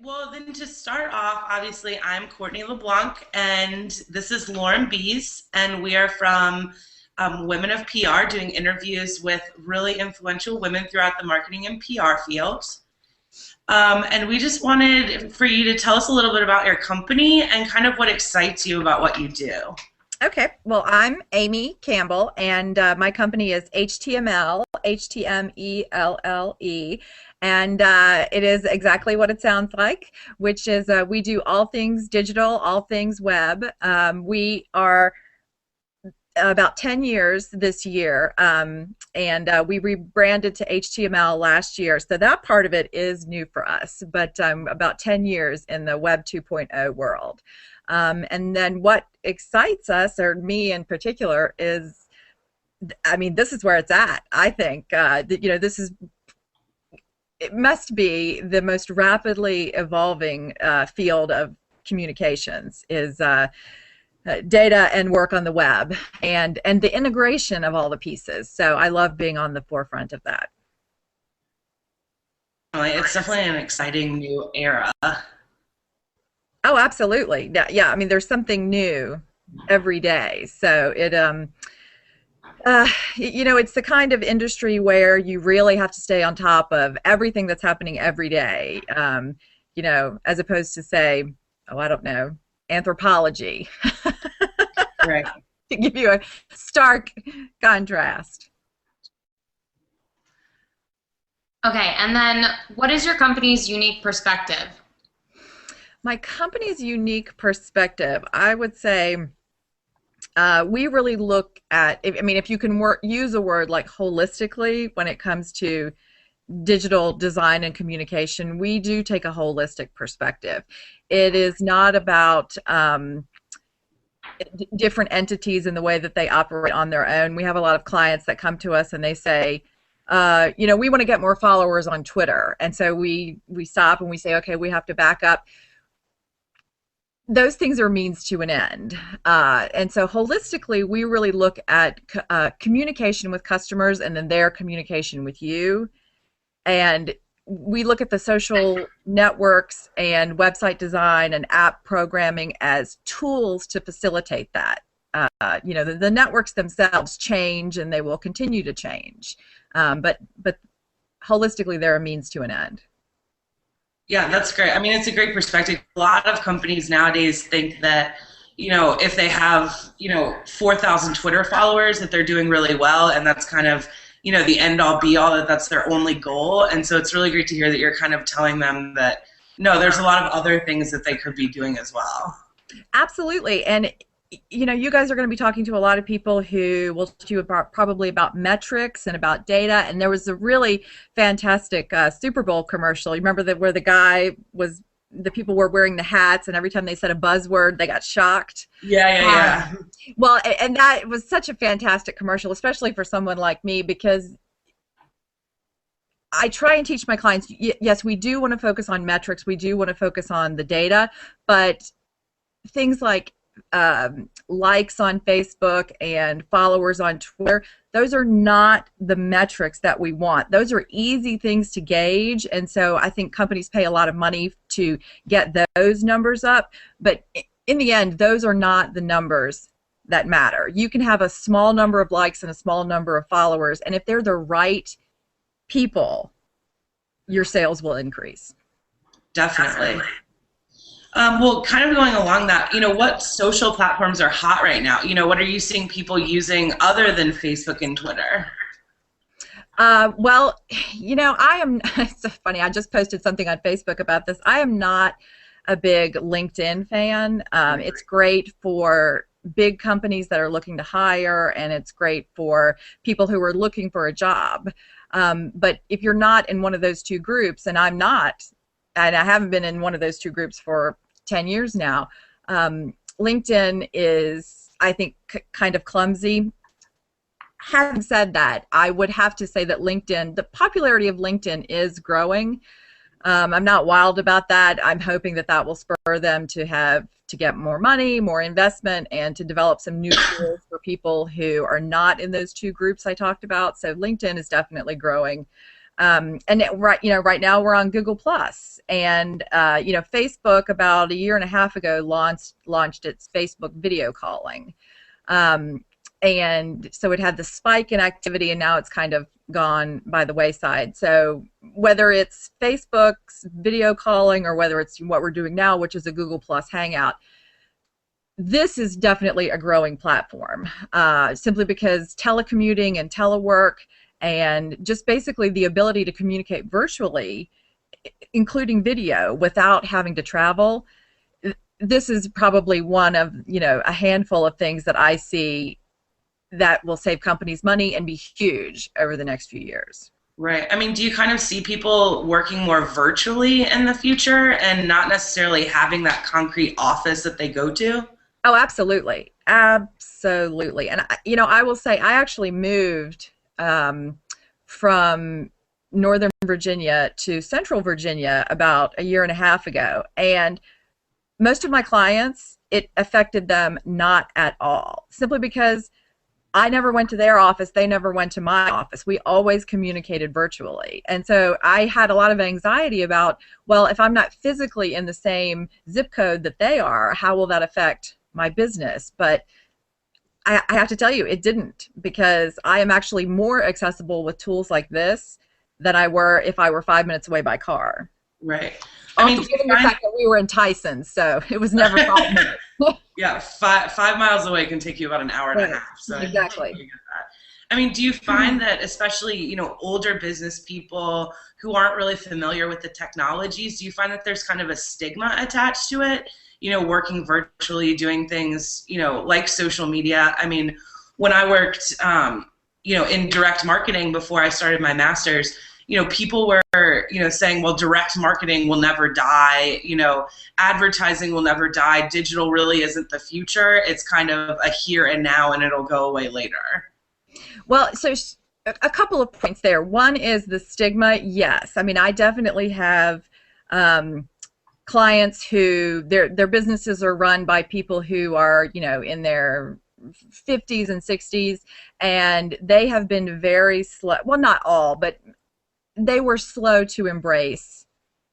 Well, then to start off, obviously, I'm Courtney LeBlanc, and this is Lauren Bees, and we are from Women of PR, doing interviews with really influential women throughout the marketing and PR field. And we just wanted for you to tell us a little bit about your company and kind of what excites you about what you do. Okay, well, I'm Amy Campbell, and my company is HTMelle, HTMelle, and it is exactly what it sounds like, which is we do all things digital, all things web. We are about 10 years this year, and we rebranded to HTMelle last year, so that part of it is new for us, but about 10 years in the Web 2.0 world. And then what excites us, or me in particular, is, I mean, this is where it's at. I think, this is, it must be the most rapidly evolving field of communications is data and work on the web and the integration of all the pieces. So I love being on the forefront of that. It's definitely an exciting new era. Oh, absolutely. Yeah, I mean, there's something new every day. So it's the kind of industry where you really have to stay on top of everything that's happening every day, as opposed to, say, oh, I don't know, anthropology. Right. To give you a stark contrast. Okay, and then what is your company's unique perspective? My company's unique perspective, I would say, we really look at, if you can use a word like holistically when it comes to digital design and communication, we do take a holistic perspective. It is not about different entities in the way that they operate on their own. We have a lot of clients that come to us and they say, we want to get more followers on Twitter, and so we stop and we say, okay, we have to back up. Those things are means to an end, and so holistically we really look at communication with customers and then their communication with you, and we look at the social networks and website design and app programming as tools to facilitate that. The networks themselves change and they will continue to change, but holistically they're a means to an end. Yeah, that's great. I mean, it's a great perspective. A lot of companies nowadays think that, if they have, 4,000 Twitter followers, that they're doing really well, and that's kind of, the end-all be-all, that that's their only goal. And so it's really great to hear that you're kind of telling them that, no, there's a lot of other things that they could be doing as well. Absolutely. And you guys are going to be talking to a lot of people who will talk to you probably about metrics and about data. And there was a really fantastic Super Bowl commercial. You remember that where the people were wearing the hats, and every time they said a buzzword, they got shocked. Yeah. Well, and that was such a fantastic commercial, especially for someone like me, because I try and teach my clients, yes, we do want to focus on metrics, we do want to focus on the data, but things like likes on Facebook and followers on Twitter, those are not the metrics that we want. Those are easy things to gauge, and so I think companies pay a lot of money to get those numbers up, but in the end, those are not the numbers that matter. You can have a small number of likes and a small number of followers, and if they're the right people, your sales will increase. Definitely. Well, kind of going along that, what social platforms are hot right now? What are you seeing people using other than Facebook and Twitter? Well, I am, it's so funny, I just posted something on Facebook about this. I am not a big LinkedIn fan. It's great for big companies that are looking to hire, and it's great for people who are looking for a job. But if you're not in one of those two groups, and I'm not, and I haven't been in one of those two groups for 10 years now, LinkedIn is, I think, kind of clumsy. Having said that, I would have to say that the popularity of LinkedIn is growing. I'm not wild about that. I'm hoping that that will spur them to get more money, more investment, and to develop some new tools for people who are not in those two groups I talked about. So LinkedIn is definitely growing. Right now we're on Google Plus, and Facebook about a year and a half ago launched its Facebook video calling, and so it had the spike in activity, and now it's kind of gone by the wayside. So whether it's Facebook's video calling or whether it's what we're doing now, which is a Google Plus Hangout, this is definitely a growing platform, simply because telecommuting and telework and just basically the ability to communicate virtually, including video, without having to travel. This is probably one of, a handful of things that I see that will save companies money and be huge over the next few years. Right. I mean, do you kind of see people working more virtually in the future and not necessarily having that concrete office that they go to? Oh, absolutely. Absolutely. And, I will say I actually moved from Northern Virginia to Central Virginia about a year and a half ago. And most of my clients, it affected them not at all, simply because I never went to their office. They never went to my office. We always communicated virtually. And so I had a lot of anxiety about, well, if I'm not physically in the same zip code that they are, how will that affect my business? But I have to tell you, it didn't, because I am actually more accessible with tools like this than I were if I were 5 minutes away by car. Right. Also, given the fact that we were in Tyson, so it was never 5 minutes. Yeah, 5 miles away can take you about an hour and a half. So exactly. I get that. I mean, do you find that especially, older business people who aren't really familiar with the technologies, do you find that there's kind of a stigma attached to it? Working virtually, doing things, like social media. I mean, when I worked, in direct marketing before I started my master's, people were, saying, well, direct marketing will never die, advertising will never die, digital really isn't the future, it's kind of a here and now and it'll go away later. Well, so a couple of points there. One is the stigma, yes. I mean, I definitely have clients who their businesses are run by people who are, in their 50s and 60s, and they have been very slow, well, not all, but they were slow to embrace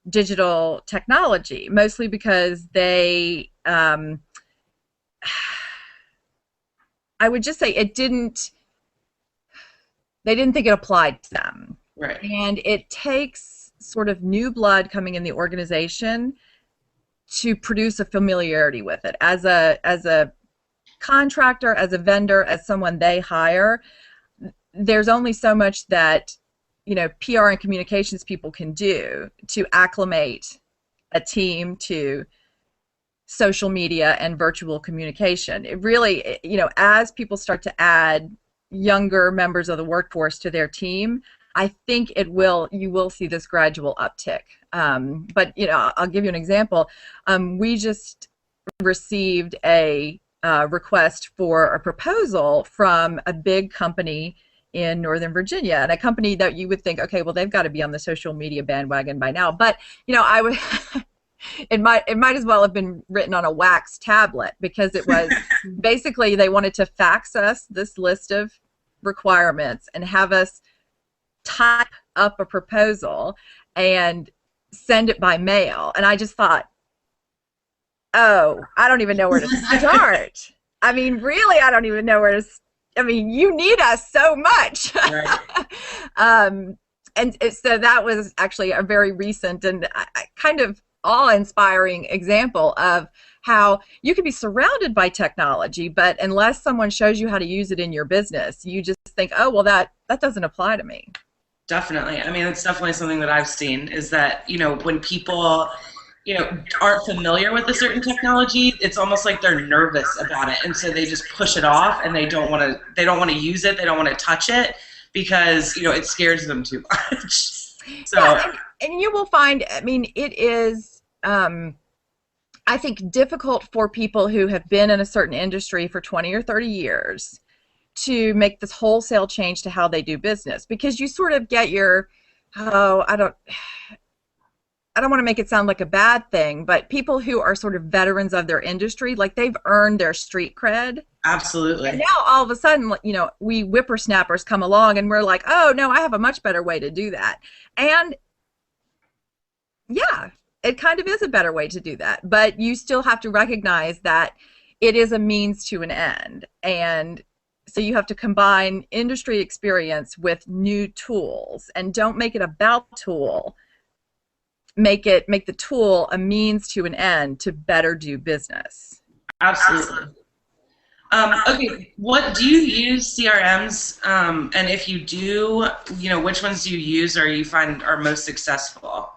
digital technology, mostly because they, I would just say they didn't think it applied to them. Right. And it takes sort of new blood coming in the organization to produce a familiarity with it. As a contractor, as a vendor, as someone they hire, there's only so much that PR and communications people can do to acclimate a team to social media and virtual communication. It really, as people start to add younger members of the workforce to their team, I think you will see this gradual uptick. But I'll give you an example. We just received a request for a proposal from a big company in Northern Virginia, and a company that you would think, okay, well, they've got to be on the social media bandwagon by now. But I would it might as well have been written on a wax tablet, because it was basically they wanted to fax us this list of requirements and have us type up a proposal and send it by mail. And I just thought, oh, I don't even know where to start. I mean, really, I don't even know where to start. I mean, you need us so much. Right. And so that was actually a very recent and kind of awe-inspiring example of how you can be surrounded by technology, but unless someone shows you how to use it in your business, you just think, oh, well, that doesn't apply to me. Definitely. I mean, it's definitely something that I've seen, is that, when people aren't familiar with a certain technology, it's almost like they're nervous about it, and so they just push it off, and they don't want to use it, they don't want to touch it, because it scares them too much. So yeah, and you will find, I mean, it is I think difficult for people who have been in a certain industry for 20 or 30 years to make this wholesale change to how they do business, because you sort of get your, I don't want to make it sound like a bad thing, but people who are sort of veterans of their industry, like they've earned their street cred, Absolutely. And now all of a sudden, you know, we whippersnappers come along and we're like, oh no, I have a much better way to do that. And yeah, it kind of is a better way to do that. But you still have to recognize that it is a means to an end. And so you have to combine industry experience with new tools, and don't make it about tool. Make the tool a means to an end to better do business. Absolutely. Okay, what do you use CRMs? And if you do, you know, which ones do you use or you find are most successful?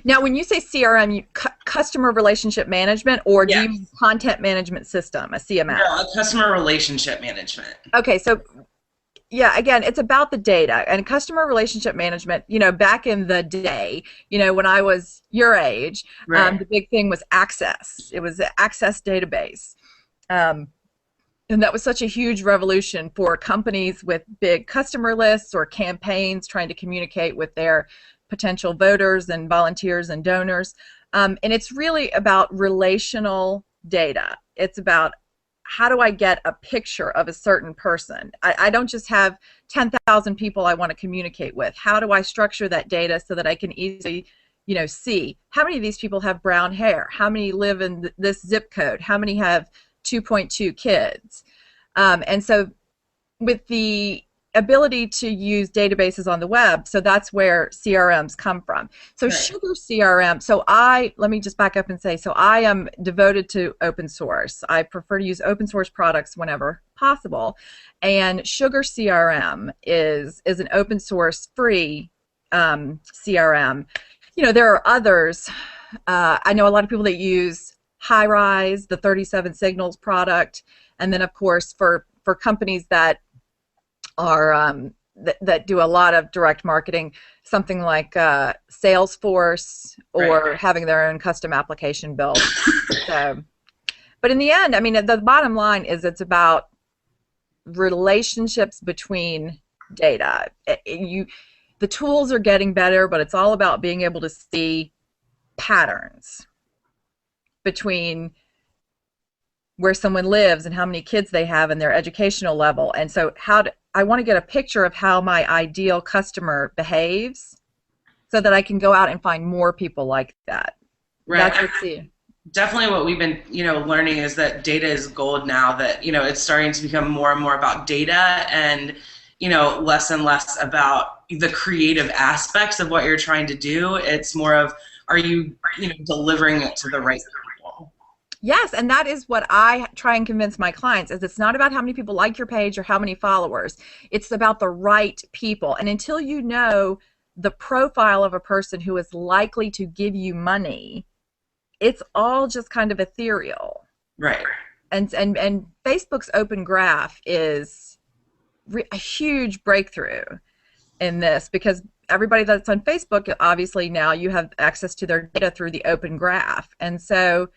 Now, when you say CRM, customer relationship management, or do you use content management system, a CMS? No, customer relationship management. Okay, so yeah, again, it's about the data and customer relationship management. You know, back in the day, you know, when I was your age, Right. the big thing was Access. It was the Access database. And that was such a huge revolution for companies with big customer lists or campaigns trying to communicate with their potential voters and volunteers and donors. And it's really about relational data. It's about, how do I get a picture of a certain person? I don't just have 10,000 people I want to communicate with. How do I structure that data so that I can easily, you know, see how many of these people have brown hair? How many live in this zip code? How many have 2.2 kids? And so with the ability to use databases on the web, so that's where CRMs come from. So Right. Sugar CRM, let me just back up and say, so I am devoted to open source. I prefer to use open source products whenever possible. And Sugar CRM is an open source free CRM. You know, there are others. I know a lot of people that use High-Rise, the 37 Signals product, and then of course for companies that are that do a lot of direct marketing, something like Salesforce, or Right. having their own custom application built. So, but in the end, I mean, the bottom line is it's about relationships between data. The tools are getting better, but it's all about being able to see patterns between where someone lives and how many kids they have and their educational level. And so I want to get a picture of how my ideal customer behaves so that I can go out and find more people like that. Right. That's Definitely what we've been, you know, learning is that data is gold now, that, you know, it's starting to become more and more about data and, you know, less and less about the creative aspects of what you're trying to do. It's more of, are you, you know, delivering it to the right people? Yes, and that is what I try and convince my clients, is it's not about how many people like your page or how many followers. It's about the right people. And until you know the profile of a person who is likely to give you money, it's all just kind of ethereal. Right. And Facebook's Open Graph is a huge breakthrough in this, because everybody that's on Facebook, obviously now you have access to their data through the Open Graph. And so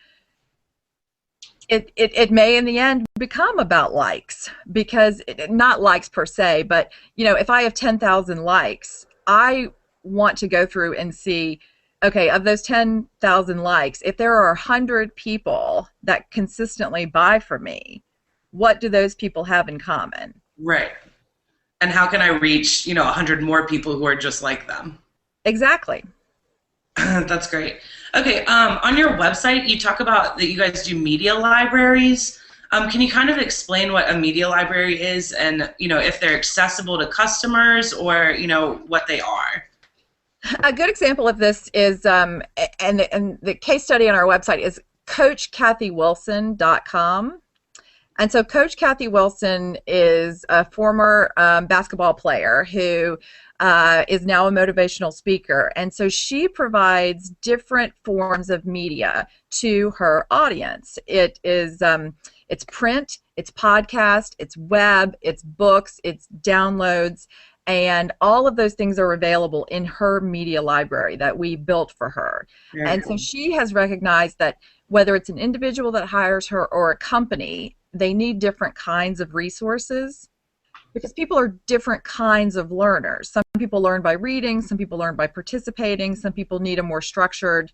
it may in the end become about likes, because not likes per se, but you know, if I have 10,000 likes, I want to go through and see, okay, of those 10,000 likes, if there are 100 people that consistently buy from me, what do those people have in common? Right. And how can I reach, you know, 100 more people who are just like them? Exactly. That's great. Okay, on your website, you talk about that you guys do media libraries. Can you kind of explain what a media library is, and, you know, if they're accessible to customers, or, you know, what they are? A good example of this is, and the case study on our website is CoachKathyWilson.com. And so Coach Kathy Wilson is a former basketball player who is now a motivational speaker. And so she provides different forms of media to her audience. It is it's print, it's podcast, it's web, it's books, it's downloads, and all of those things are available in her media library that we built for her. Very And cool. so she has recognized that whether it's an individual that hires her or a company, they need different kinds of resources, because people are different kinds of learners. Some people learn by reading, some people learn by participating, some people need a more structured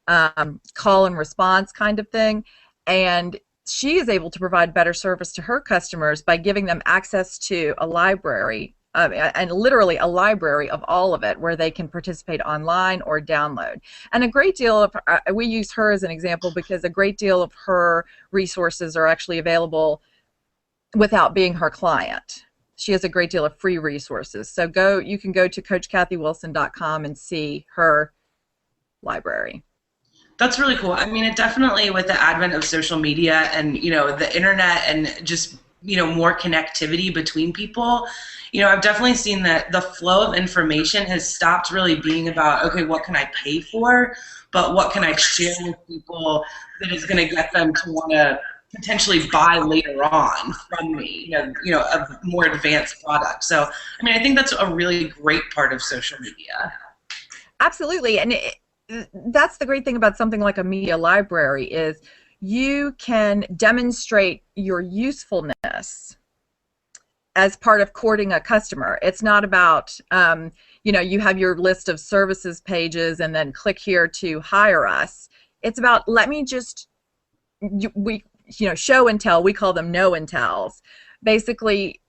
call and response kind of thing. And she is able to provide better service to her customers by giving them access to a library, and literally a library of all of it, where they can participate online or download. And a great deal of, we use her as an example because a great deal of her resources are actually available without being her client. She has a great deal of free resources. So you can go to CoachKathyWilson.com and see her library. That's really cool. I mean, it definitely, with the advent of social media and, you know, the internet and just, you know, more connectivity between people, you know, I've definitely seen that the flow of information has stopped really being about, okay, what can I pay for, but what can I share with people that is going to get them to want to potentially buy later on from me, you know, a more advanced product. So, I mean, I think that's a really great part of social media. Absolutely. And that's the great thing about something like a media library is you can demonstrate your usefulness as part of courting a customer. It's not about, you know, you have your list of services pages and then click here to hire us. It's about, let me just, you know, show and tell. We call them know and tells. Basically,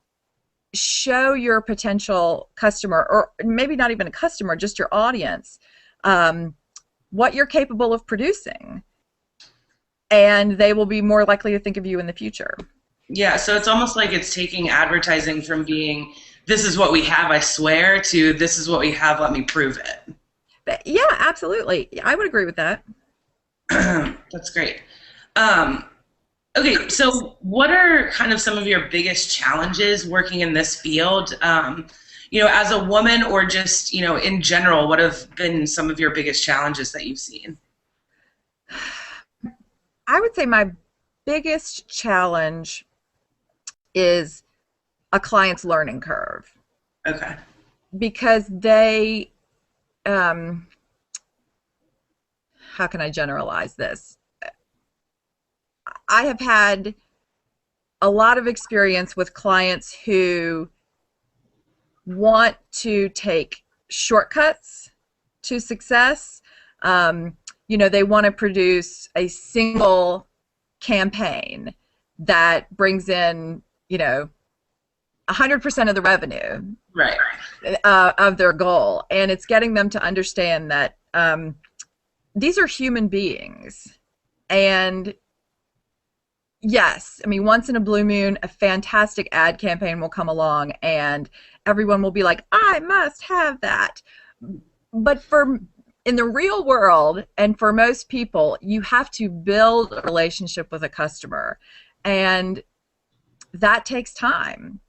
show your potential customer, or maybe not even a customer, just your audience, what you're capable of producing, and they will be more likely to think of you in the future. Yeah, so it's almost like it's taking advertising from being, this is what we have, I swear, to this is what we have, let me prove it. But yeah, absolutely. I would agree with that. That's great. Okay, so what are kind of some of your biggest challenges working in this field? You know, as a woman, or just, you know, in general, what have been some of your biggest challenges that you've seen? I would say my biggest challenge is a client's learning curve. Okay. Because they, how can I generalize this? I have had a lot of experience with clients who want to take shortcuts to success. You know, they want to produce a single campaign that brings in, you know, 100% of the revenue, right, of their goal. And it's getting them to understand that these are human beings. And yes, I mean, once in a blue moon, a fantastic ad campaign will come along and everyone will be like, I must have that. But in the real world, and for most people, you have to build a relationship with a customer, and that takes time.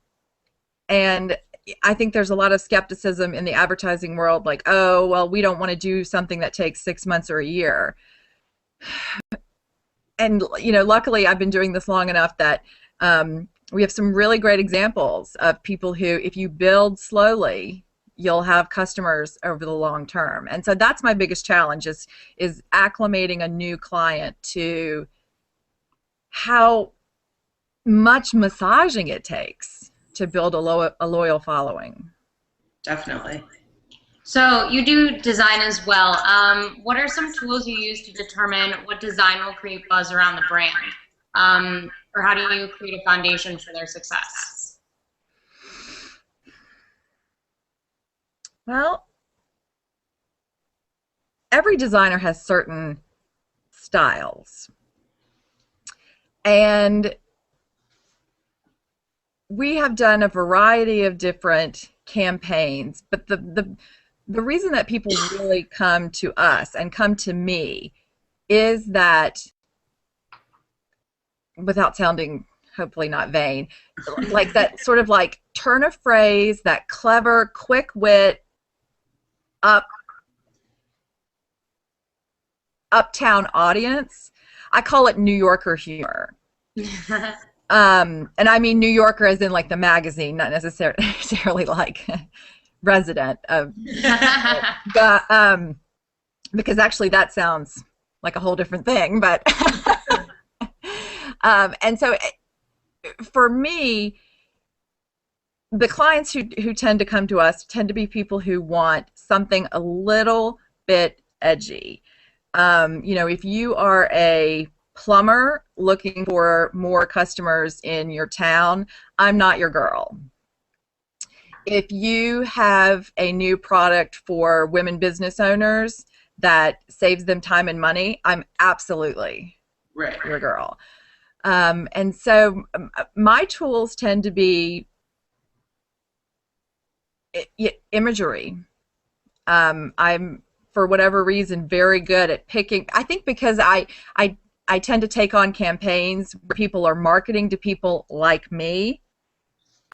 And I think there's a lot of skepticism in the advertising world, like, oh, well, we don't want to do something that takes 6 months or a year. And, you know, luckily I've been doing this long enough that we have some really great examples of people who, if you build slowly, you'll have customers over the long term. And so that's my biggest challenge is acclimating a new client to how much massaging it takes to build a loyal following. Definitely. So you do design as well. What are some tools you use to determine what design will create buzz around the brand? Or how do you create a foundation for their success? Well, every designer has certain styles. And we have done a variety of different campaigns, but the reason that people really come to us and come to me is that, without sounding hopefully not vain, like that sort of like turn of phrase, that clever, quick wit, uptown audience. I call it New Yorker humor. And I mean New Yorker as in like the magazine, not necessarily like resident of, but because actually that sounds like a whole different thing. But and so for me, the clients who tend to come to us tend to be people who want something a little bit edgy. You know, if you are a plumber looking for more customers in your town, I'm not your girl. If you have a new product for women business owners that saves them time and money, I'm absolutely your girl. And so my tools tend to be imagery. I'm, for whatever reason, very good at picking. I think because I tend to take on campaigns where people are marketing to people like me.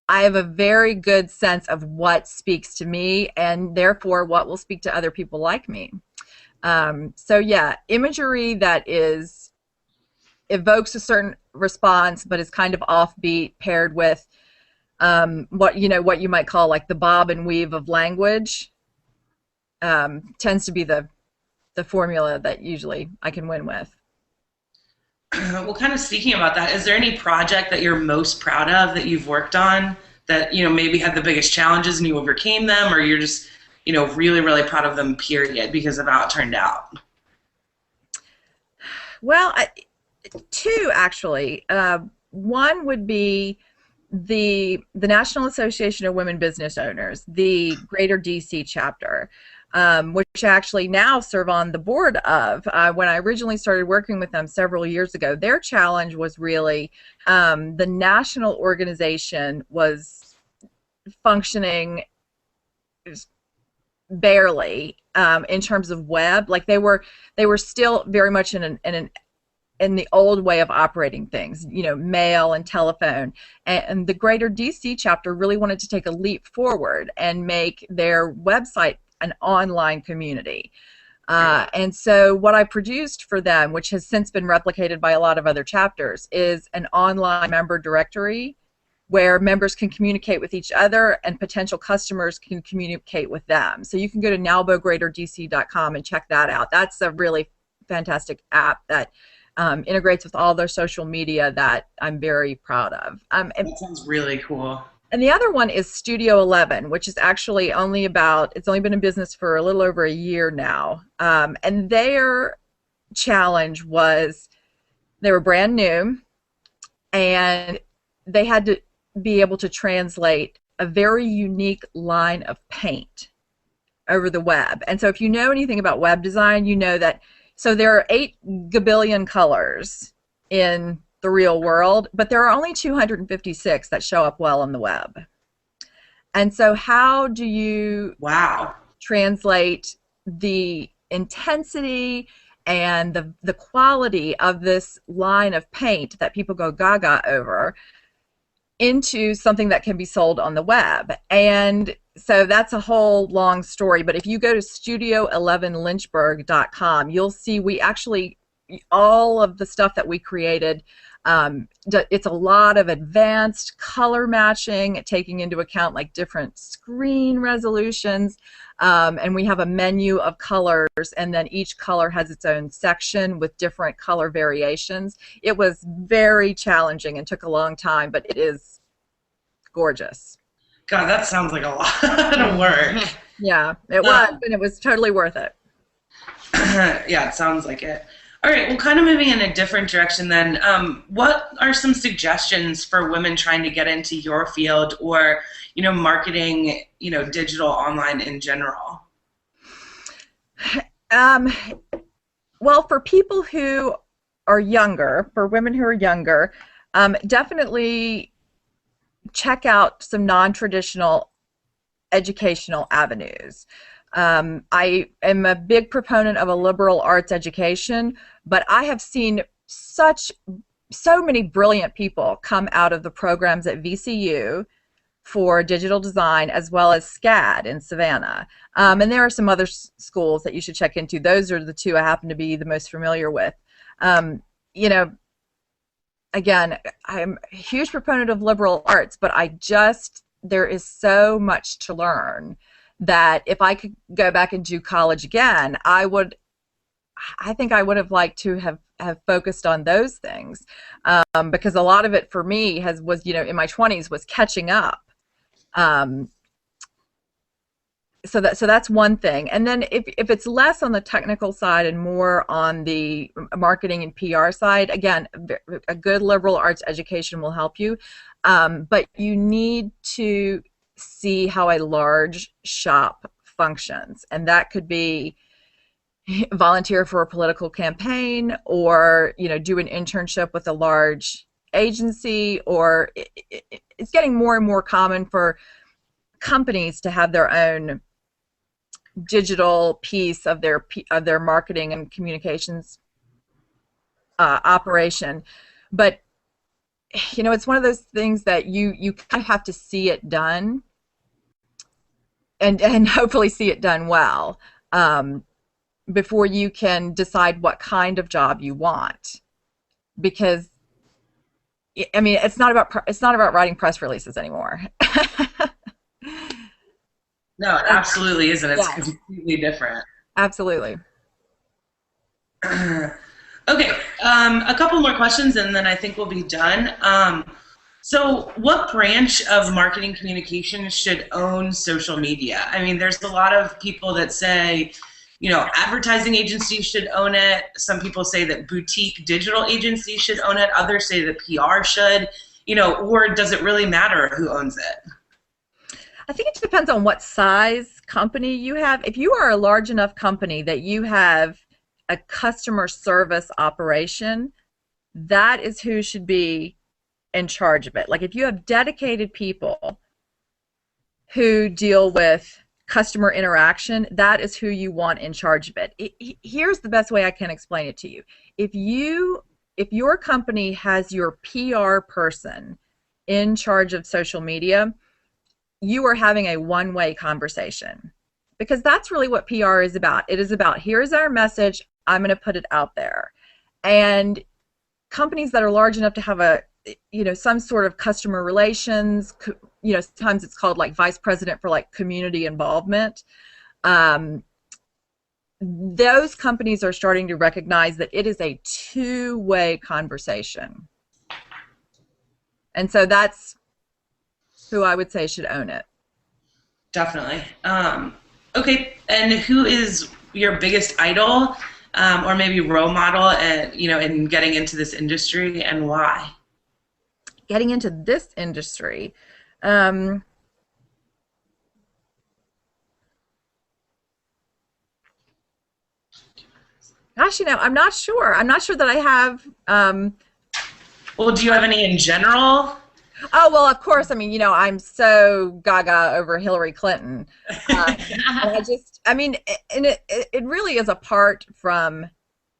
I have a very good sense of what speaks to me and therefore what will speak to other people like me. So yeah, imagery that evokes a certain response but is kind of offbeat, paired with what you might call like the bob and weave of language, tends to be the formula that usually I can win with. Well, kind of speaking about that, is there any project that you're most proud of that you've worked on that, maybe had the biggest challenges and you overcame them, or you're just, really, really proud of them, period, because of how it turned out? Well, two actually. One would be the National Association of Women Business Owners, the Greater DC chapter. Which I actually now serve on the board of. When I originally started working with them several years ago, their challenge was really the national organization was functioning barely in terms of web. Like they were still very much in the old way of operating things, mail and telephone. And the Greater DC chapter really wanted to take a leap forward and make their website an online community. And so what I produced for them, which has since been replicated by a lot of other chapters, is an online member directory where members can communicate with each other and potential customers can communicate with them. So you can go to nowbogreaterdc.com and check that out. That's a really fantastic app that integrates with all their social media that I'm very proud of. That sounds really cool. And the other one is Studio 11, which is actually it's only been in business for a little over a year now. And their challenge was they were brand new and they had to be able to translate a very unique line of paint over the web. And so if you know anything about web design, you know that, so there are 8 gabillion colors in the real world, but there are only 256 that show up well on the web. And so how do you translate the intensity and the quality of this line of paint that people go gaga over into something that can be sold on the web? And so that's a whole long story, but if you go to studio11lynchburg.com, you'll see we actually, all of the stuff that we created, it's a lot of advanced color matching, taking into account like different screen resolutions, and we have a menu of colors, and then each color has its own section with different color variations. It was very challenging and took a long time, but it is gorgeous. God, that sounds like a lot of work. Yeah, it was, and it was totally worth it. Yeah, it sounds like it. All right, well, kind of moving in a different direction then, what are some suggestions for women trying to get into your field or, marketing, digital online in general? Well, for people who are younger, for women who are younger, definitely check out some non-traditional educational avenues. I am a big proponent of a liberal arts education, but I have seen so many brilliant people come out of the programs at VCU for digital design, as well as SCAD in Savannah. And there are some other schools that you should check into. Those are the two I happen to be the most familiar with. Again, I'm a huge proponent of liberal arts, but there is so much to learn that if I could go back and do college again, I think I would have liked to have focused on those things, because a lot of it for me was in my 20s was catching up. so that's one thing. And then if it's less on the technical side and more on the marketing and PR side, again, a good liberal arts education will help you. But you need to see how a large shop functions, and that could be volunteer for a political campaign, or do an internship with a large agency, or it's getting more and more common for companies to have their own digital piece of their marketing and communications operation. But it's one of those things that you kind of have to see it done, and hopefully see it done well, before you can decide what kind of job you want. Because I mean, it's not about writing press releases anymore. No, it absolutely isn't. It's Yeah. completely different. Absolutely. Okay, a couple more questions and then I think we'll be done. So what branch of marketing communications should own social media? I mean, there's a lot of people that say, advertising agencies should own it. Some people say that boutique digital agencies should own it. Others say that PR should, or does it really matter who owns it? I think it depends on what size company you have. If you are a large enough company that you have a customer service operation, that is who should be in charge of it. Like if you have dedicated people who deal with customer interaction, that is who you want in charge of it. Here's the best way I can explain it to you. If your company has your PR person in charge of social media, you are having a one-way conversation, because that's really what PR is about. It is about, here's our message, I'm going to put it out there. And companies that are large enough to have some sort of customer relations, sometimes it's called like vice president for like community involvement. Those companies are starting to recognize that it is a two-way conversation. And so that's who I would say should own it. Definitely. Okay, and who is your biggest idol, or maybe role model, in getting into this industry, and why? Getting into this industry, gosh, I'm not sure. I'm not sure that I have. Well, do you have any in general? Oh, well, of course. I mean, I'm so gaga over Hillary Clinton. And it really is apart from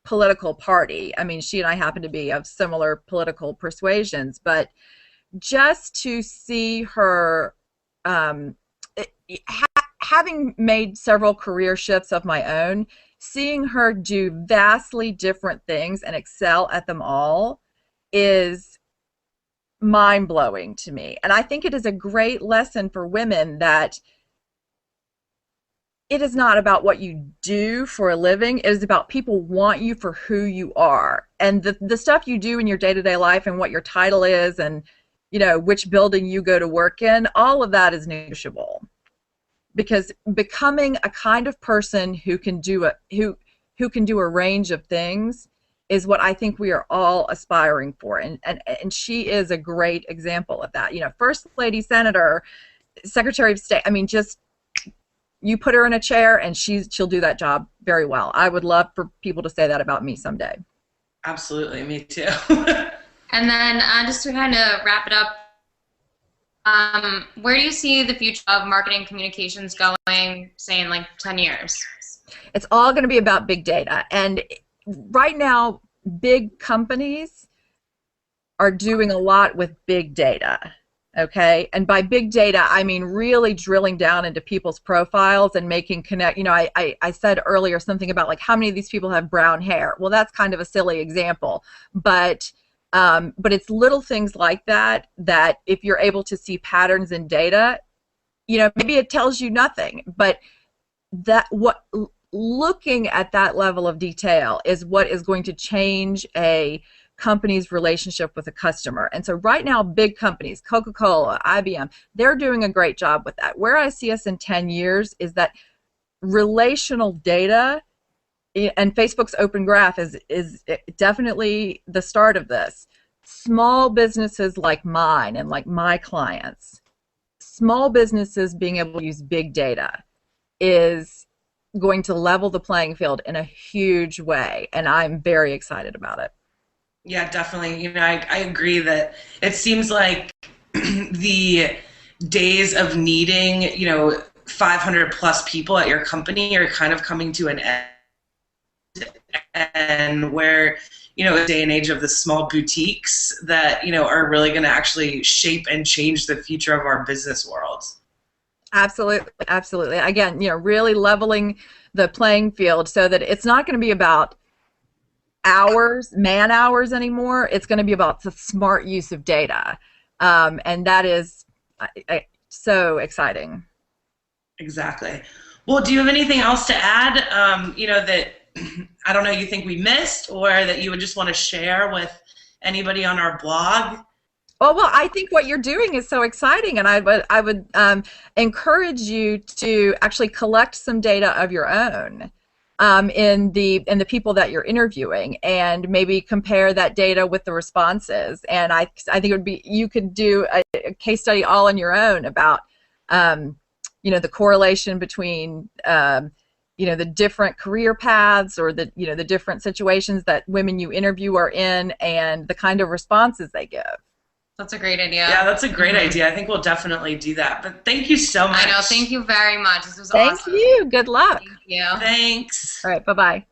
political party. I mean, she and I happen to be of similar political persuasions, but just to see her, having made several career shifts of my own, seeing her do vastly different things and excel at them all is mind-blowing to me. And I think it is a great lesson for women that it is not about what you do for a living. It is about people want you for who you are. And the stuff you do in your day-to-day life and what your title is and, which building you go to work in, all of that is negotiable. Because becoming a kind of person who can do who can do a range of things is what I think we are all aspiring for, and she is a great example of that. First lady, senator, secretary of state. I mean, just you put her in a chair and she'll do that job very well. I would love for people to say that about me someday. Absolutely, me too. And then just to kind of wrap it up, where do you see the future of marketing communications going, say in like 10 years? It's all going to be about big data. And right now, big companies are doing a lot with big data, okay? And by big data, I mean really drilling down into people's profiles and making connect. I said earlier something about like how many of these people have brown hair. Well, that's kind of a silly example, but it's little things like that if you're able to see patterns in data, maybe it tells you nothing, but looking at that level of detail is what is going to change a company's relationship with a customer. And so right now, big companies, Coca-Cola, IBM, they're doing a great job with that. Where I see us in 10 years is that relational data, and Facebook's Open Graph is definitely the start of this. Small businesses like mine and like my clients, small businesses being able to use big data is going to level the playing field in a huge way, and I'm very excited about it. Yeah, definitely. You know, I agree that it seems like the days of needing, you know, 500 plus people at your company are kind of coming to an end, and where, you know, a day and age of the small boutiques that, you know, are really going to actually shape and change the future of our business world. Absolutely, absolutely. Again, you know, really leveling the playing field so that it's not going to be about hours, man hours anymore. It's going to be about the smart use of data, and that is so exciting. Exactly. Well, do you have anything else to add, you know, that, I don't know, you think we missed, or that you would just want to share with anybody on our blog? Well, I think what you're doing is so exciting, and I would encourage you to actually collect some data of your own in the people that you're interviewing, and maybe compare that data with the responses. And I think it would be, you could do a case study all on your own about you know, the correlation between you know, the different career paths, or the, you know, the different situations that women you interview are in, and the kind of responses they give. That's a great idea. Yeah, that's a great idea. I think we'll definitely do that. But thank you so much. I know. Thank you very much. This was awesome. Thank you. Good luck. Thank you. Thanks. All right. Bye-bye.